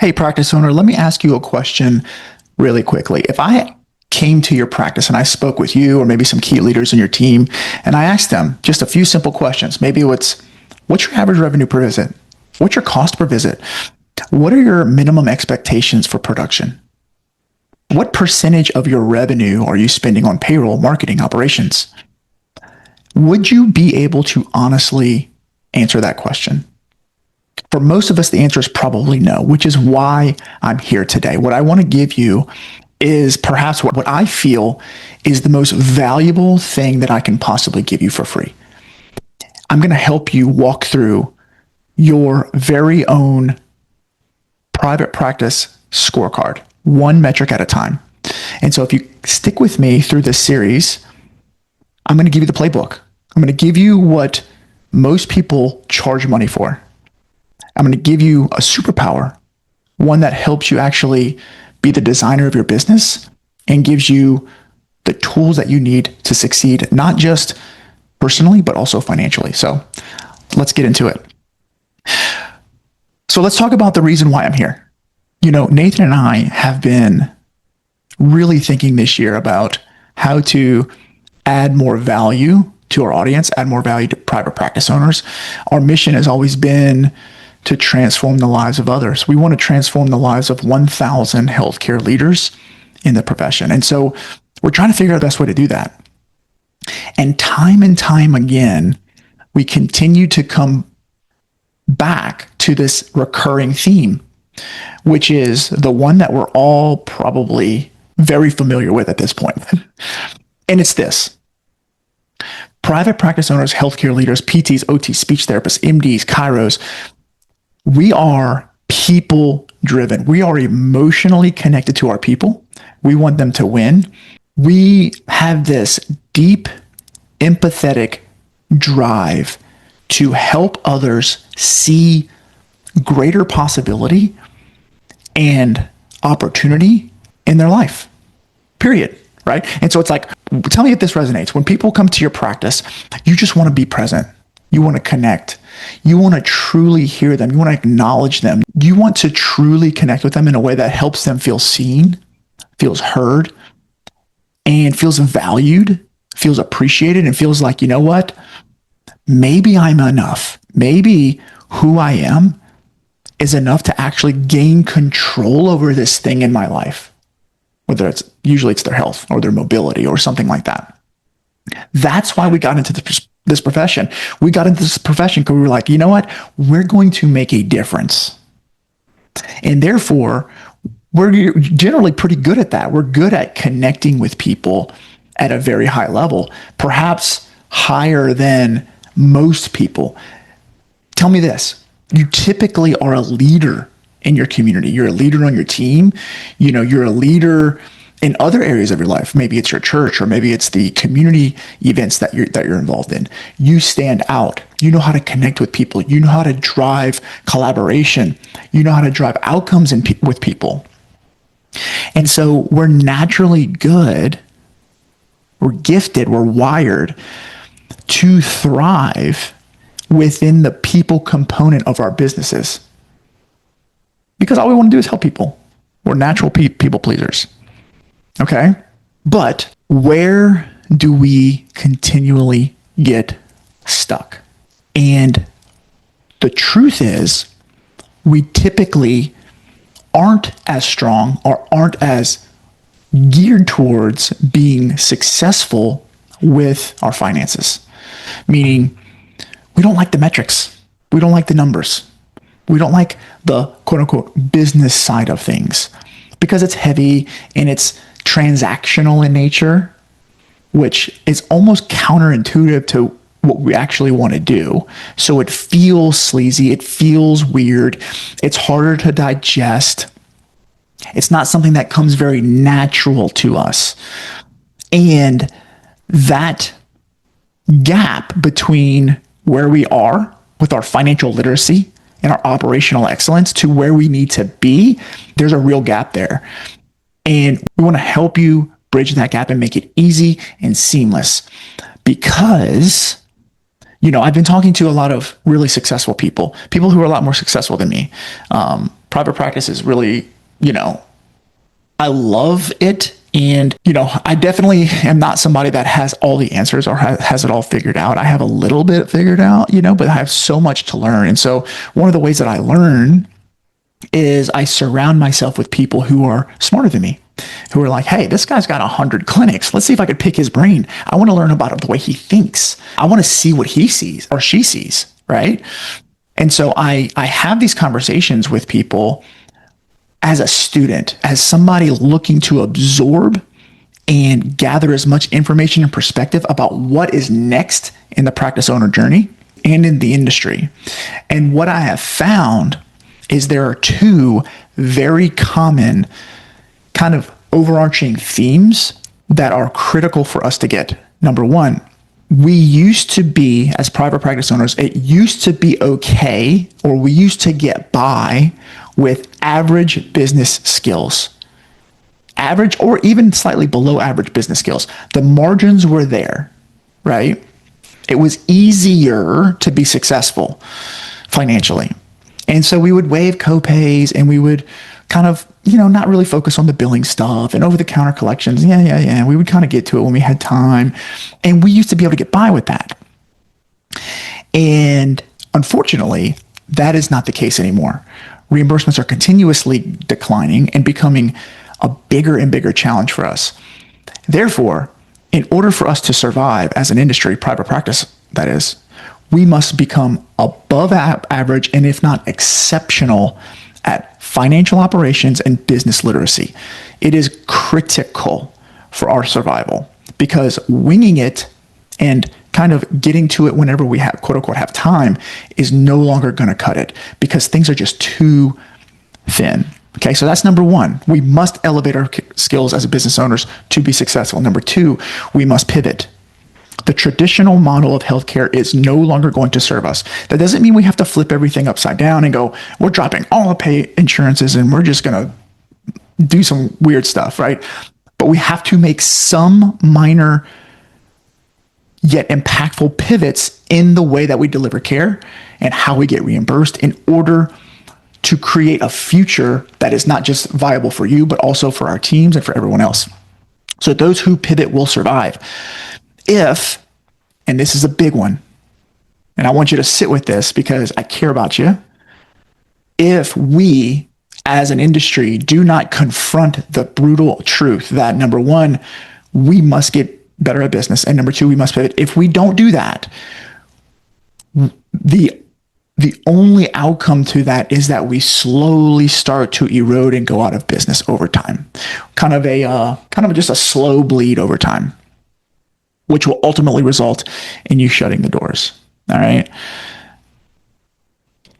Hey, practice owner, let me ask you a question really quickly. If I came to your practice and I spoke with you or maybe some key leaders in your team, and I asked them just a few simple questions, maybe what's your average revenue per visit? What's your cost per visit? What are your minimum expectations for production? What percentage of your revenue are you spending on payroll, marketing, operations? Would you be able to honestly answer that question? For most of us, the answer is probably no, which is why I'm here today. What I want to give you is perhaps what I feel is the most valuable thing that I can possibly give you for free. I'm going to help you walk through your very own private practice scorecard, one metric at a time. And so if you stick with me through this series, I'm going to give you the playbook. I'm going to give you what most people charge money for. I'm going to give you a superpower, one that helps you actually be the designer of your business and gives you the tools that you need to succeed, not just personally, but also financially. So let's get into it. So let's talk about the reason why I'm here. You know, Nathan and I have been really thinking this year about how to add more value to our audience, add more value to private practice owners. Our mission has always been to transform the lives of others. We want to transform the lives of 1,000 healthcare leaders in the profession. And so we're trying to figure out the best way to do that. And time again, we continue to come back to this recurring theme, which is the one that we're all probably very familiar with at this point. And it's this. Private practice owners, healthcare leaders, PTs, OTs, speech therapists, MDs, chiros, we are people driven. We are emotionally connected to our people. We want them to win. We have this deep, empathetic drive to help others see greater possibility and opportunity in their life, period. Right? And so it's like, tell me if this resonates. When people come to your practice, you just want to be present. You want to connect. You want to truly hear them. You want to acknowledge them. You want to truly connect with them in a way that helps them feel seen, feels heard, and feels valued, feels appreciated, and feels like, you know what? Maybe I'm enough. Maybe who I am is enough to actually gain control over this thing in my life. Whether usually it's their health or their mobility or something like that. That's why we got into this profession. We got into this profession because we were like, you know what? We're going to make a difference. And therefore, we're generally pretty good at that. We're good at connecting with people at a very high level, perhaps higher than most people. Tell me this. You typically are a leader in your community. You're a leader on your team. You know, you're a leader in other areas of your life. Maybe it's your church, or maybe it's the community events that you're involved in. You stand out. You know how to connect with people. You know how to drive collaboration. You know how to drive outcomes with people. And so we're naturally good. We're gifted. We're wired to thrive within the people component of our businesses. Because all we want to do is help people. We're natural people pleasers. Okay? But where do we continually get stuck? And the truth is, we typically aren't as strong or aren't as geared towards being successful with our finances. Meaning, we don't like the metrics. We don't like the numbers. We don't like the quote unquote business side of things because it's heavy and it's transactional in nature, which is almost counterintuitive to what we actually want to do. So it feels sleazy. It feels weird. It's harder to digest. It's not something that comes very natural to us. And that gap between where we are with our financial literacy and our operational excellence to where we need to be, there's a real gap there. And we want to help you bridge that gap and make it easy and seamless. Because, you know, I've been talking to a lot of really successful people who are a lot more successful than me. Private practice is really, I love it. And, I definitely am not somebody that has all the answers or has it all figured out. I have a little bit figured out, but I have so much to learn. And so one of the ways that I learn is I surround myself with people who are smarter than me, who are like, hey, this guy's got 100 clinics. Let's see if I could pick his brain. I want to learn about the way he thinks. I want to see what he sees or she sees, right? And so I have these conversations with people as a student, as somebody looking to absorb and gather as much information and perspective about what is next in the practice owner journey and in the industry. And what I have found is there are two very common kind of overarching themes that are critical for us to get. Number one, we used to be, as private practice owners, it used to be okay, or we used to get by with average business skills. Average or even slightly below average business skills. The margins were there, right? It was easier to be successful financially. And so we would waive copays and we would kind of, not really focus on the billing stuff and over-the-counter collections. Yeah. We would kind of get to it when we had time. And we used to be able to get by with that. And unfortunately, that is not the case anymore. Reimbursements are continuously declining and becoming a bigger and bigger challenge for us. Therefore, in order for us to survive as an industry, private practice, that is, we must become above average and if not exceptional at financial operations and business literacy. It is critical for our survival because winging it and kind of getting to it whenever we have, quote unquote, have time is no longer going to cut it because things are just too thin. Okay, so that's number one. We must elevate our skills as business owners to be successful. Number two, we must pivot. The traditional model of healthcare is no longer going to serve us. That doesn't mean we have to flip everything upside down and go, we're dropping all the pay insurances and we're just going to do some weird stuff, right? But we have to make some minor yet impactful pivots in the way that we deliver care and how we get reimbursed in order to create a future that is not just viable for you, but also for our teams and for everyone else. So those who pivot will survive. If, and this is a big one, and I want you to sit with this because I care about you. If we as an industry do not confront the brutal truth that number one, we must get better at business, and number two, we must pivot. If we don't do that, the only outcome to that is that we slowly start to erode and go out of business over time. Kind of just a slow bleed over time, which will ultimately result in you shutting the doors. All right.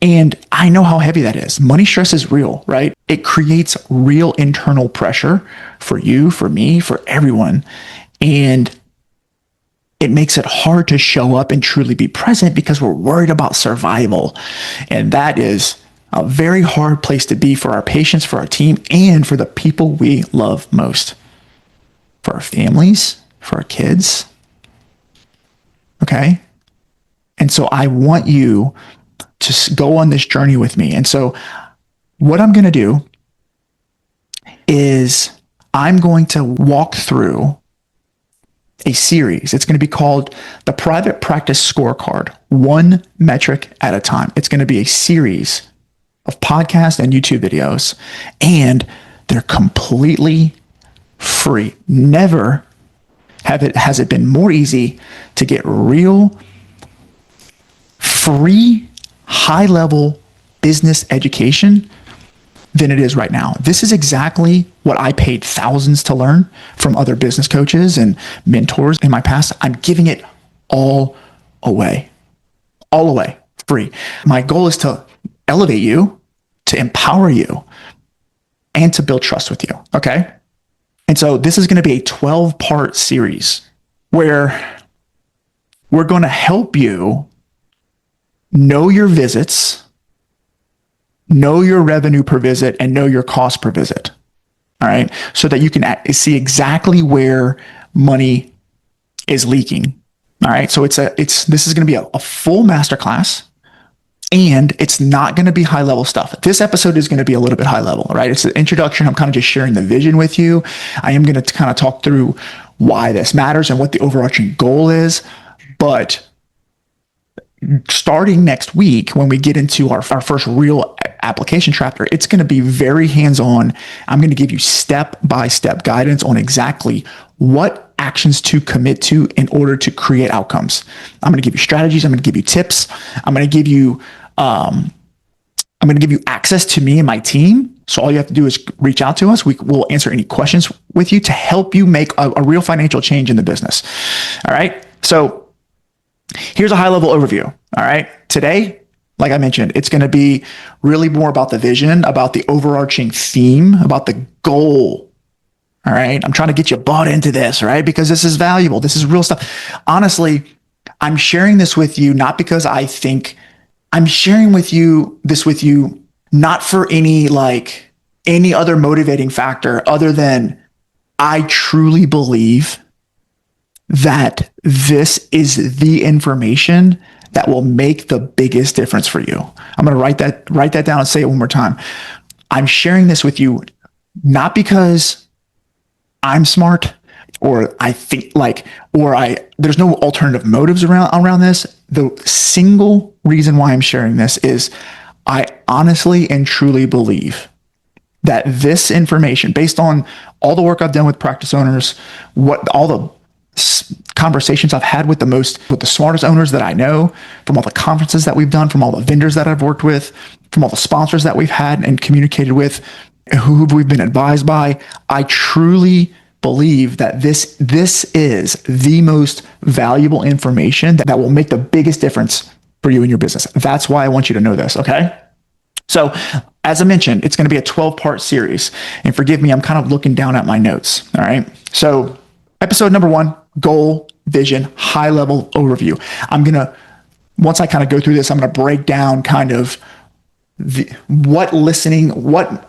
And I know how heavy that is. Money stress is real, right? It creates real internal pressure for you, for me, for everyone. And it makes it hard to show up and truly be present because we're worried about survival. And that is a very hard place to be for our patients, for our team, and for the people we love most. For our families, for our kids. Okay? And so I want you to go on this journey with me. And so what I'm going to do is I'm going to walk through a series. It's going to be called the Private Practice Scorecard, one metric at a time. It's going to be a series of podcasts and YouTube videos, and they're completely free. Never has it been more easy to get real, free, high-level business education than it is right now. This is exactly what I paid thousands to learn from other business coaches and mentors in my past. I'm giving it all away, free. My goal is to elevate you, to empower you, and to build trust with you. Okay. And so this is going to be a 12-part series where we're going to help you know your visits, know your revenue per visit, and know your cost per visit. All right. So that you can see exactly where money is leaking. All right. So this is going to be a full masterclass. And it's not going to be high level stuff. This episode is going to be a little bit high level, right? It's an introduction. I'm kind of just sharing the vision with you. I am going to kind of talk through why this matters and what the overarching goal is. But starting next week, when we get into our first real application chapter, it's going to be very hands-on. I'm going to give you step-by-step guidance on exactly what actions to commit to in order to create outcomes. I'm going to give you strategies. I'm going to give you tips. I'm going to give you access to me and my team. So all you have to do is reach out to us. We'll answer any questions with you to help you make a real financial change in the business. All right. So here's a high level overview. All right. Today, like I mentioned, it's going to be really more about the vision, about the overarching theme, about the goal. All right. I'm trying to get you bought into this, right? Because this is valuable. This is real stuff. Honestly, I'm sharing this with you not because I think I'm sharing with you not for any other motivating factor other than I truly believe that this is the information that will make the biggest difference for you. I'm going to write that down and say it one more time. I'm sharing this with you not because I'm smart or I think there's no alternative motives around this. The single reason why I'm sharing this is I honestly and truly believe that this information, based on all the work I've done with practice owners, all the conversations I've had with the smartest owners that I know, from all the conferences that we've done, from all the vendors that I've worked with, from all the sponsors that we've had and communicated with, who we've been advised by, I truly believe that this is the most valuable information that will make the biggest difference for you in your business. That's why I want you to know this, okay? So, as I mentioned, it's going to be a 12-part series. And forgive me, I'm kind of looking down at my notes, all right? So, episode number 1, goal, vision, high-level overview. Once I kind of go through this, I'm going to break down kind of what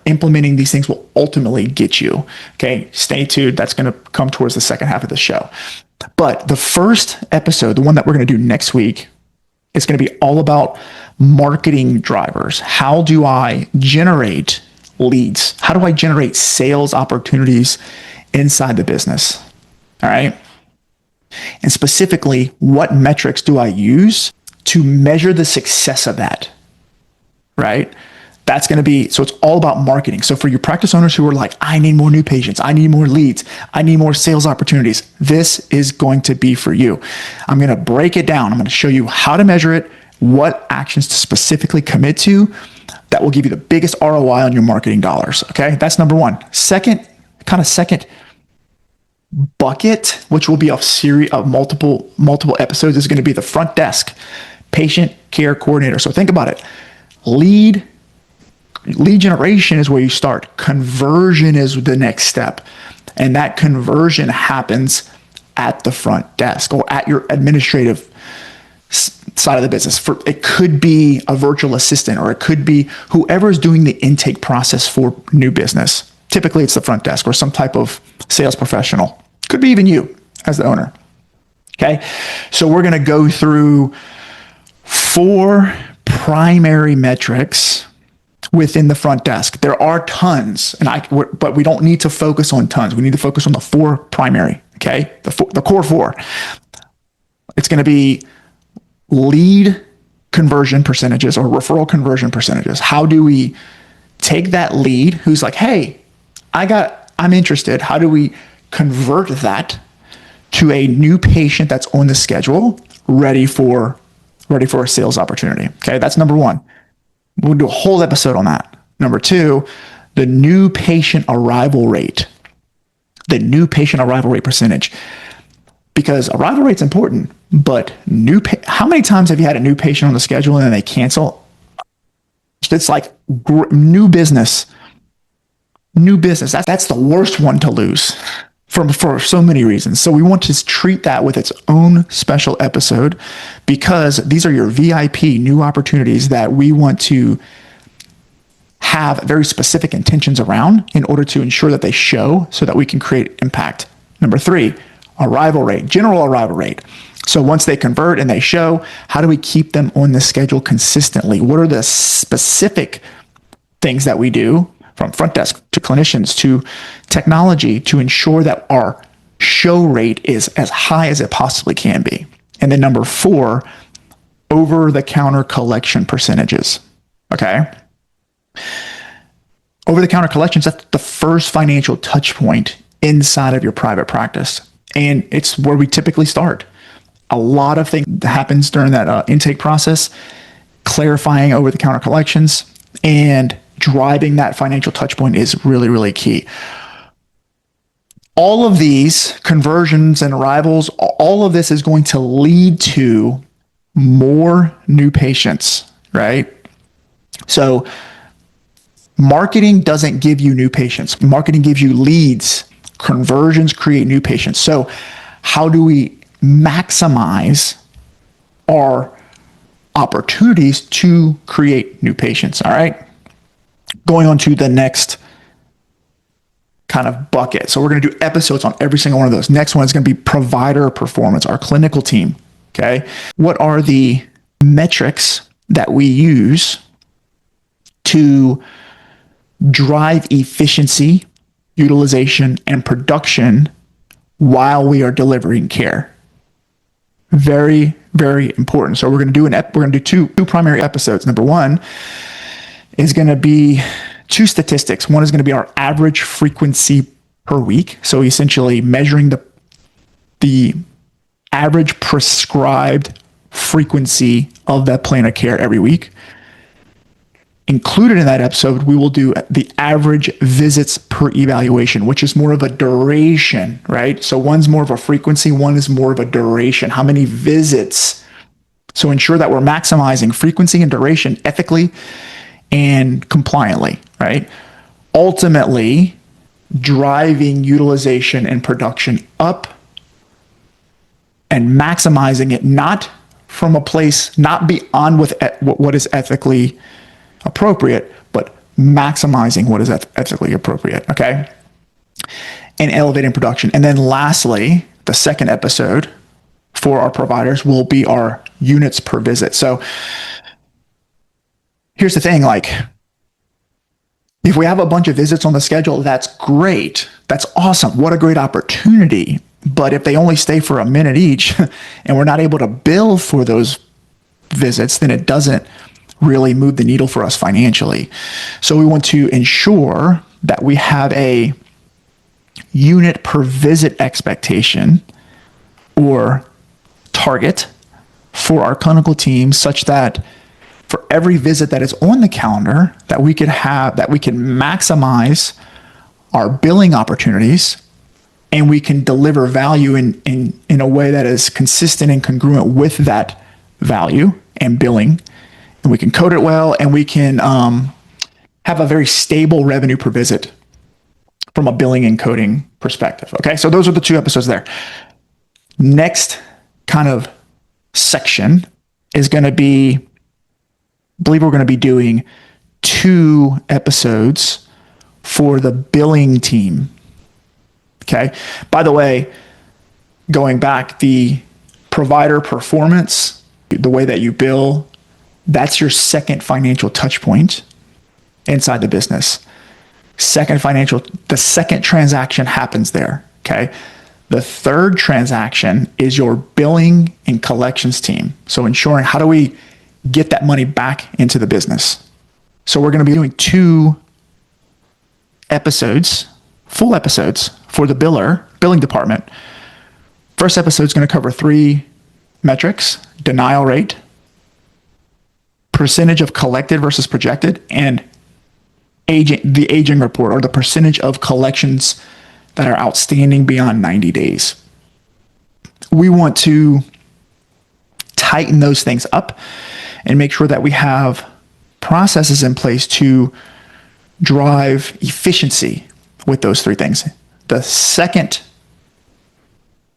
implementing these things will ultimately get you. Okay, stay tuned. That's going to come towards the second half of the show. But the first episode, the one that we're going to do next week, is going to be all about marketing drivers. How do I generate leads? How do I generate sales opportunities inside the business? All right. And specifically, what metrics do I use to measure the success of that? Right? That's going to be, so it's all about marketing. So for your practice owners who are like, I need more new patients, I need more leads, I need more sales opportunities, this is going to be for you. I'm going to break it down. I'm going to show you how to measure it, what actions to specifically commit to that will give you the biggest ROI on your marketing dollars. Okay. That's number 1. Second bucket, which will be a series of multiple episodes, is going to be the front desk patient care coordinator. So think about it. Lead generation is where you start. Conversion is the next step. And that conversion happens at the front desk or at your administrative side of the business. It could be a virtual assistant, or it could be whoever is doing the intake process for new business. Typically, it's the front desk or some type of sales professional. Could be even you as the owner. Okay. So we're going to go through 4 primary metrics within the front desk. There are tons, but we don't need to focus on tons. We need to focus on the 4 primary. Okay. The core 4. It's going to be lead conversion percentages or referral conversion percentages. How do we take that lead who's like, hey, I'm interested. How do we convert that to a new patient that's on the schedule, ready for a sales opportunity? Okay, that's number 1. We'll do a whole episode on that. Number 2, the new patient arrival rate. The new patient arrival rate percentage. Because arrival rate's important, but how many times have you had a new patient on the schedule and then they cancel? It's like new business. That's the worst one to lose for so many reasons. So we want to treat that with its own special episode, because these are your VIP new opportunities that we want to have very specific intentions around in order to ensure that they show so that we can create impact. Number 3, arrival rate, general arrival rate. So once they convert and they show, how do we keep them on the schedule consistently? What are the specific things that we do from front desk to clinicians to technology to ensure that our show rate is as high as it possibly can be? And then number 4, over-the-counter collection percentages. Okay? Over-the-counter collections, that's the first financial touch point inside of your private practice. And it's where we typically start. A lot of things happens during that intake process, clarifying over-the-counter collections and driving that financial touch point is really, really key. All of these conversions and arrivals, all of this is going to lead to more new patients, right? So marketing doesn't give you new patients. Marketing gives you leads. Conversions create new patients. So how do we maximize our opportunities to create new patients? All right. Going on to the next kind of bucket. So we're going to do episodes on every single one of those. Next one is going to be provider performance, our clinical team. Okay. What are the metrics that we use to drive efficiency, utilization, and production while we are delivering care? Very, very important. So we're going to do two primary episodes. Number 1 is going to be 2 statistics. One is going to be our average frequency per week. So essentially measuring the average prescribed frequency of that plan of care every week. Included in that episode, we will do the average visits per evaluation, which is more of a duration, right? So one's more of a frequency, one is more of a duration. How many visits? So ensure that we're maximizing frequency and duration ethically and compliantly, right? Ultimately, driving utilization and production up and maximizing it, not from a place, not beyond what is ethically appropriate, but maximizing what is ethically appropriate, okay? And elevating production. And then lastly, the second episode for our providers will be our units per visit. So here's the thing, like, if we have a bunch of visits on the schedule, that's great. That's awesome. What a great opportunity. But if they only stay for a minute each and we're not able to bill for those visits, then it doesn't really move the needle for us financially. So we want to ensure that we have a unit per visit expectation or target for our clinical team, such that for every visit that is on the calendar, that we can maximize our billing opportunities, and we can deliver value in a way that is consistent and congruent with that value and billing. And we can code it well, and we can have a very stable revenue per visit from a billing and coding perspective. Okay, so those are the 2 episodes there. Next kind of section is going to be, I believe we're going to be doing 2 episodes for the billing team. Okay, by the way, going back, the provider performance, the way that you bill, that's your second financial touch point inside the business. The second transaction happens there, okay? The third transaction is your billing and collections team. So ensuring, how do we get that money back into the business? So we're going to be doing 2 episodes, full episodes for the billing department. First episode is going to cover 3 metrics: denial rate, percentage of collected versus projected, and the aging report, or the percentage of collections that are outstanding beyond 90 days. We want to tighten those things up and make sure that we have processes in place to drive efficiency with those 3 things. The second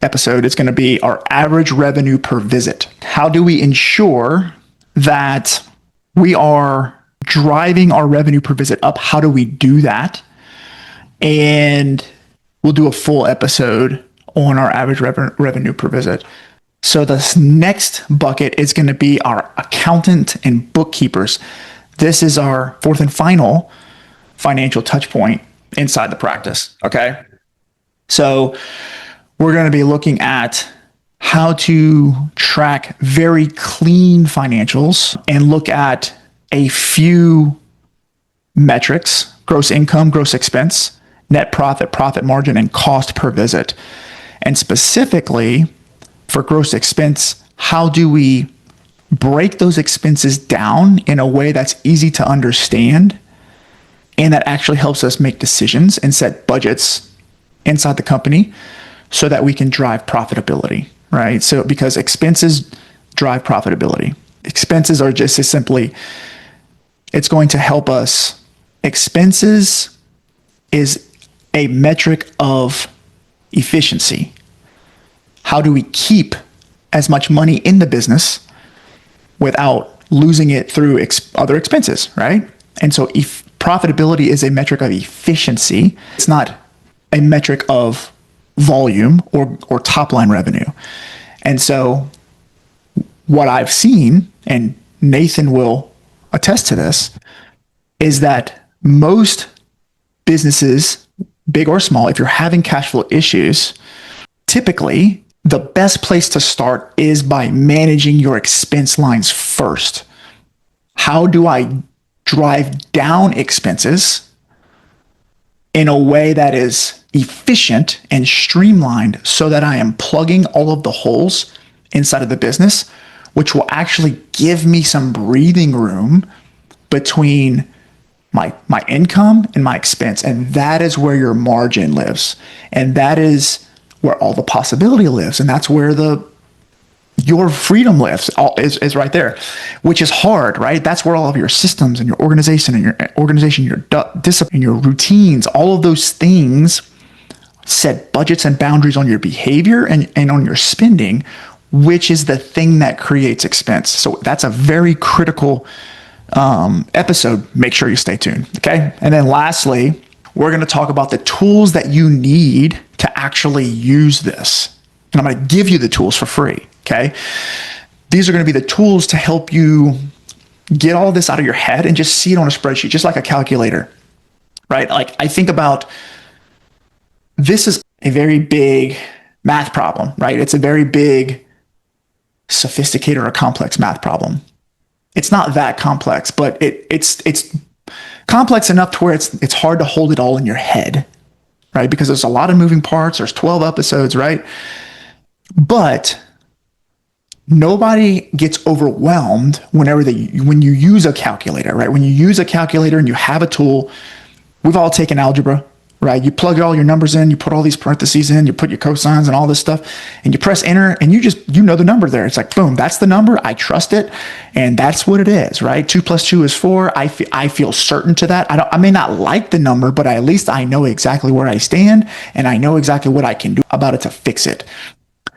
episode is going to be our average revenue per visit. How do we ensure that we are driving our revenue per visit up? How do we do that? And we'll do a full episode on our average revenue per visit. So the next bucket is going to be our accountant and bookkeepers. This is our fourth and final financial touch point inside the practice. Okay. So we're going to be looking at how to track very clean financials and look at a few metrics: gross income, gross expense, net profit, profit margin, and cost per visit. And specifically for gross expense, how do we break those expenses down in a way that's easy to understand and that actually helps us make decisions and set budgets inside the company so that we can drive profitability, right? So because expenses drive profitability. Expenses are just as simply, it's going to help us. Expenses is a metric of efficiency. How do we keep as much money in the business without losing it through other expenses, right? And so profitability is a metric of efficiency. It's not a metric of volume or top line revenue. And so what I've seen, and Nathan will attest to this, is that most businesses, big or small, if you're having cash flow issues, typically the best place to start is by managing your expense lines first. How do I drive down expenses in a way that is efficient and streamlined so that I am plugging all of the holes inside of the business, which will actually give me some breathing room between my income and my expense. And that is where your margin lives. And that is where all the possibility lives. And that's where your freedom lives, is right there, which is hard, right? That's where all of your systems and your organization, your discipline, your routines, all of those things set budgets and boundaries on your behavior and on your spending, which is the thing that creates expense. So that's a very critical episode. Make sure you stay tuned. Okay. And then lastly, we're going to talk about the tools that you need to actually use this. And I'm going to give you the tools for free. Okay. These are going to be the tools to help you get all this out of your head and just see it on a spreadsheet, just like a calculator, right? Like I think about, this is a very big math problem, right? It's a very big, sophisticated or complex math problem. It's not that complex, but it's complex enough to where it's hard to hold it all in your head, right? Because there's a lot of moving parts. There's 12 episodes, right? But nobody gets overwhelmed when you use a calculator, right? When you use a calculator and you have a tool, we've all taken algebra, right? You plug all your numbers in, you put all these parentheses in, you put your cosines and all this stuff, and you press enter, and you know the number there. It's like, boom, that's the number. I trust it, and that's what it is, right? 2 + 2 is 4. I feel certain to that. I may not like the number, but at least I know exactly where I stand, and I know exactly what I can do about it to fix it.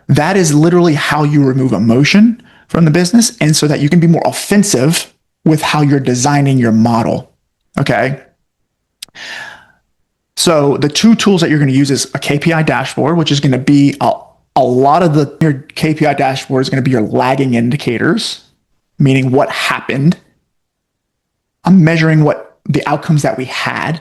That is literally how you remove emotion from the business, and so that you can be more offensive with how you're designing your model, okay? So the two tools that you're going to use is a KPI dashboard, which is going to be a lot of your KPI dashboard is going to be your lagging indicators, meaning what happened. I'm measuring what the outcomes that we had.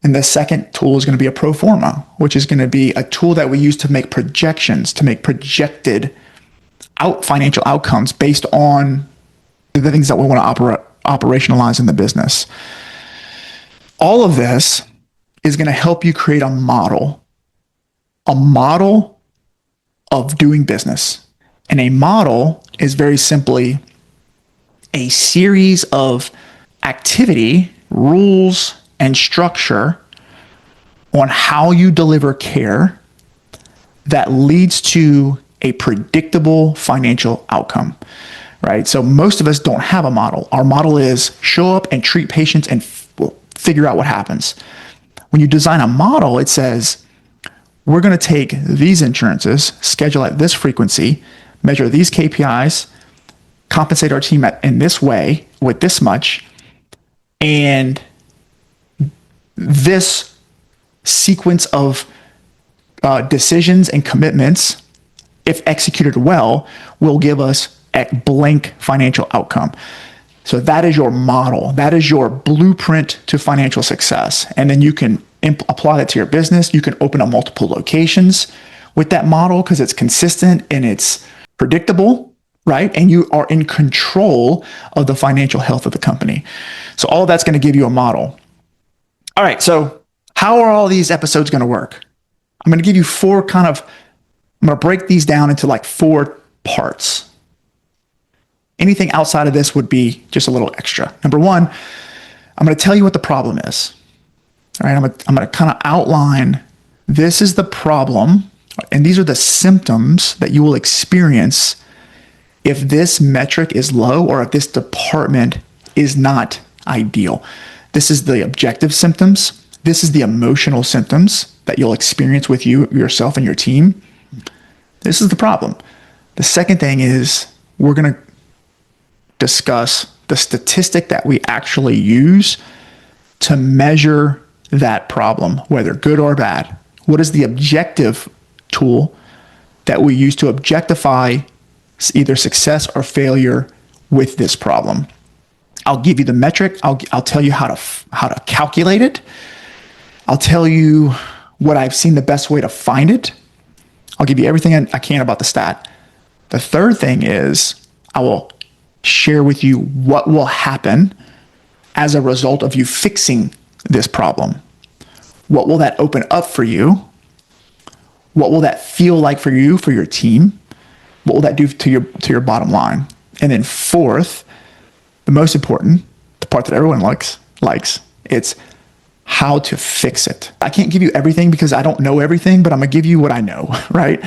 And the second tool is going to be a pro forma, which is going to be a tool that we use to make projections, to make projected financial outcomes based on the things that we want to operationalize in the business. All of this is going to help you create a model of doing business. And a model is very simply a series of activity, rules, and structure on how you deliver care that leads to a predictable financial outcome, right? So most of us don't have a model. Our model is show up and treat patients and figure out what happens. When you design a model, it says, we're going to take these insurances, schedule at this frequency, measure these KPIs, compensate our team in this way with this much, and this sequence of decisions and commitments if executed well, will give us a blank financial outcome. So that is your model. That is your blueprint to financial success. And then you can apply that to your business. You can open up multiple locations with that model because it's consistent and it's predictable, right? And you are in control of the financial health of the company. So all of that's going to give you a model. All right. So how are all these episodes going to work? I'm going to give you I'm going to break these down into like 4 parts. Anything outside of this would be just a little extra. Number 1, I'm going to tell you what the problem is. All right, I'm going to kind of outline this is the problem, and these are the symptoms that you will experience if this metric is low or if this department is not ideal. This is the objective symptoms. This is the emotional symptoms that you'll experience with yourself and your team. This is the problem. The second thing is we're going to discuss the statistic that we actually use to measure that problem, whether good or bad. What is the objective tool that we use to objectify either success or failure with this problem? I'll give you the metric. I'll tell you how to calculate it. I'll tell you what I've seen the best way to find it. I'll give you everything I can about the stat. The third thing is I will share with you what will happen as a result of you fixing this problem. What will that open up for you? What will that feel like for you, for your team? What will that do to your bottom line? And then fourth, the most important, the part that everyone likes, it's how to fix it. I can't give you everything because I don't know everything, but I'm going to give you what I know, right?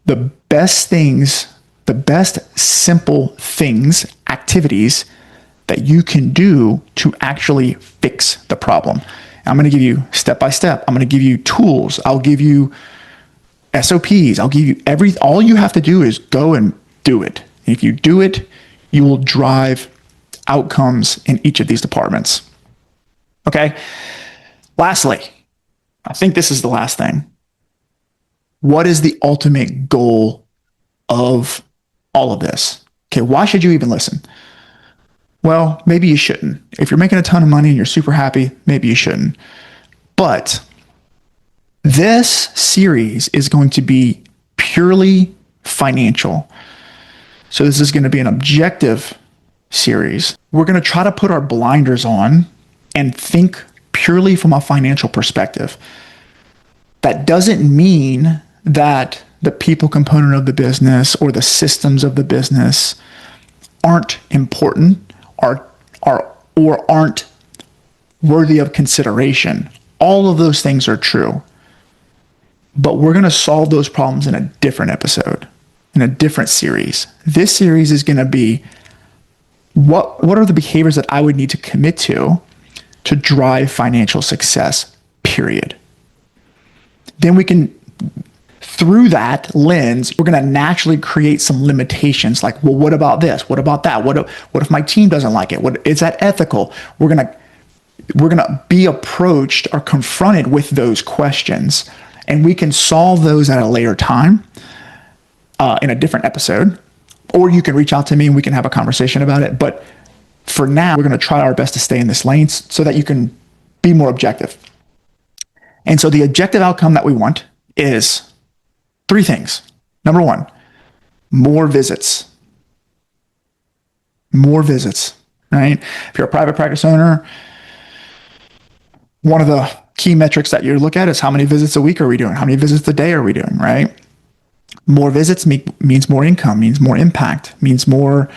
The best simple things, activities that you can do to actually fix the problem. I'm going to give you step by step. I'm going to give you tools. I'll give you SOPs. I'll give you all you have to do is go and do it. And if you do it, you will drive outcomes in each of these departments. Okay. Lastly, I think this is the last thing. What is the ultimate goal of all of this? Okay, why should you even listen? Well, maybe you shouldn't. If you're making a ton of money and you're super happy, maybe you shouldn't. But this series is going to be purely financial. So this is going to be an objective series. We're going to try to put our blinders on and think purely from a financial perspective. That doesn't mean that the people component of the business or the systems of the business aren't important or aren't worthy of consideration. All of those things are true. But we're going to solve those problems in a different episode, in a different series. This series is going to be what are the behaviors that I would need to commit to drive financial success, period. Then we can, through that lens, we're going to naturally create some limitations like, well, what about this? What about that? What if my team doesn't like it? Is that ethical? We're going to be approached or confronted with those questions, and we can solve those at a later time in a different episode, or you can reach out to me and we can have a conversation about it. But for now, we're going to try our best to stay in this lane so that you can be more objective. And so the objective outcome that we want is 3 things. Number 1, more visits. More visits, right? If you're a private practice owner, one of the key metrics that you look at is how many visits a week are we doing? How many visits a day are we doing, right? More visits means more income, means more impact, means more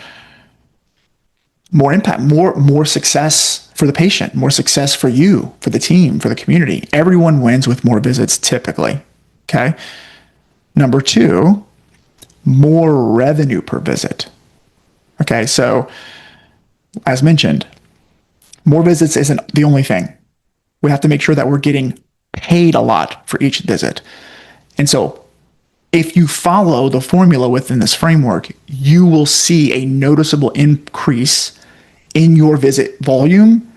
impact, more success for the patient, more success for you, for the team, for the community. Everyone wins with more visits typically, okay? Number 2, more revenue per visit. Okay, so as mentioned, more visits isn't the only thing. We have to make sure that we're getting paid a lot for each visit. And so if you follow the formula within this framework, you will see a noticeable increase in your visit volume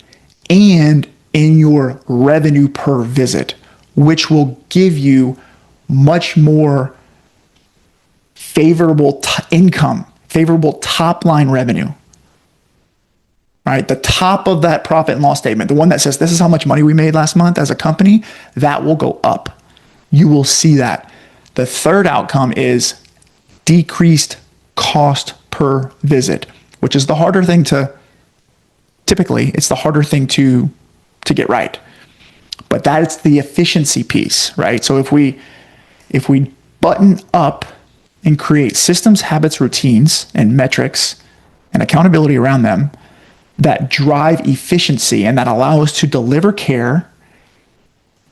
and in your revenue per visit, which will give you much more favorable income, favorable top line revenue, right? The top of that profit and loss statement, the one that says this is how much money we made last month as a company, that will go up. You will see that. The third outcome is decreased cost per visit, which is the harder thing it's the harder thing to get right. But that's the efficiency piece, right? So if we button up and create systems, habits, routines, and metrics and accountability around them that drive efficiency and that allow us to deliver care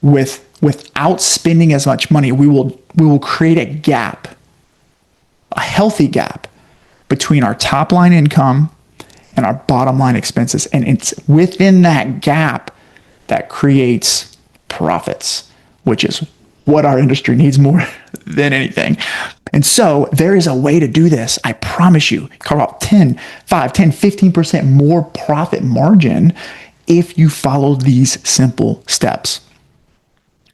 without spending as much money, we will create a gap, a healthy gap between our top line income and our bottom line expenses. And it's within that gap that creates profits, which is what our industry needs more than anything. And so there is a way to do this. I promise you, carve out 10, 15% more profit margin if you follow these simple steps.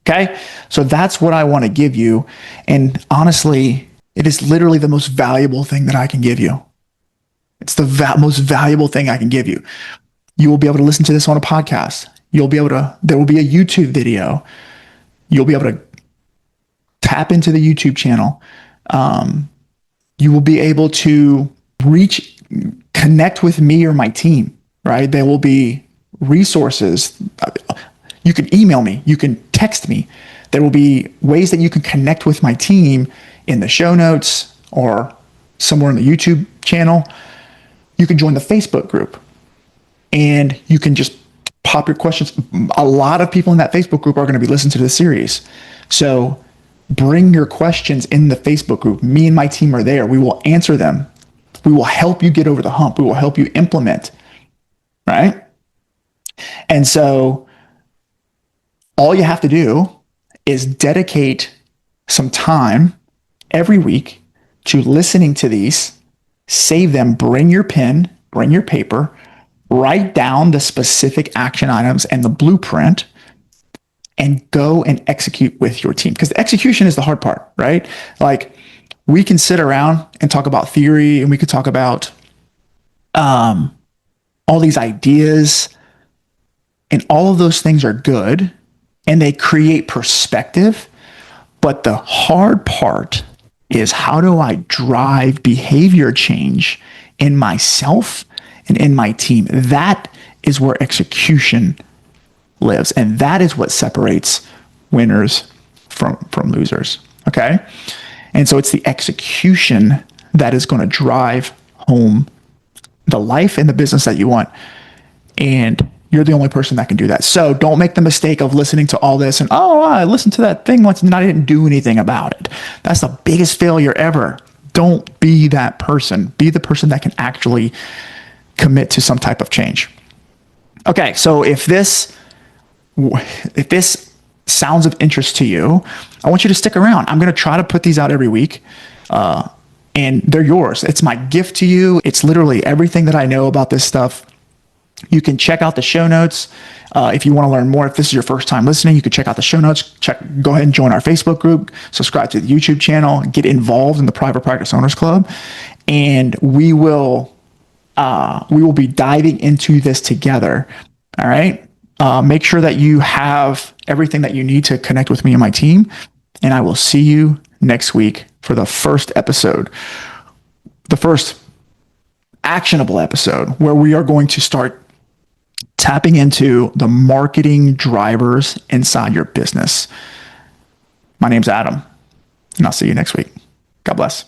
Okay. So that's what I want to give you. And honestly, it is literally the most valuable thing that I can give you. It's the most valuable thing I can give you. You will be able to listen to this on a podcast. There will be a YouTube video. You'll be able to tap into the YouTube channel. You will be able to connect with me or my team, right? There will be resources. You can email me. You can text me. There will be ways that you can connect with my team in the show notes or somewhere in the YouTube channel. You can join the Facebook group and you can just pop your questions. A lot of people in that Facebook group are going to be listening to this series. So bring your questions in the Facebook group. Me and my team are there. We will answer them. We will help you get over the hump. We will help you implement, right? And so all you have to do is dedicate some time every week to listening to these, save them, bring your pen, bring your paper, write down the specific action items and the blueprint, and go and execute with your team. Because the execution is the hard part, right? Like, we can sit around and talk about theory, and we could talk about all these ideas, and all of those things are good, and they create perspective. But the hard part is, how do I drive behavior change in myself and in my team? That is where execution lives. And that is what separates winners from losers. Okay. And so it's the execution that is going to drive home the life and the business that you want. And you're the only person that can do that. So don't make the mistake of listening to all this and, I listened to that thing once and I didn't do anything about it. That's the biggest failure ever. Don't be that person. Be the person that can actually commit to some type of change. Okay, so if this sounds of interest to you, I want you to stick around. I'm going to try to put these out every week. And they're yours. It's my gift to you. It's literally everything that I know about this stuff. You can check out the show notes. If you want to learn more, if this is your first time listening, you can check out the show notes. Go ahead and join our Facebook group, subscribe to the YouTube channel, get involved in the Private Practice Owners Club. And we will be diving into this together. All right. Make sure that you have everything that you need to connect with me and my team. And I will see you next week for the first episode, the first actionable episode, where we are going to start tapping into the marketing drivers inside your business. My name's Adam, and I'll see you next week. God bless.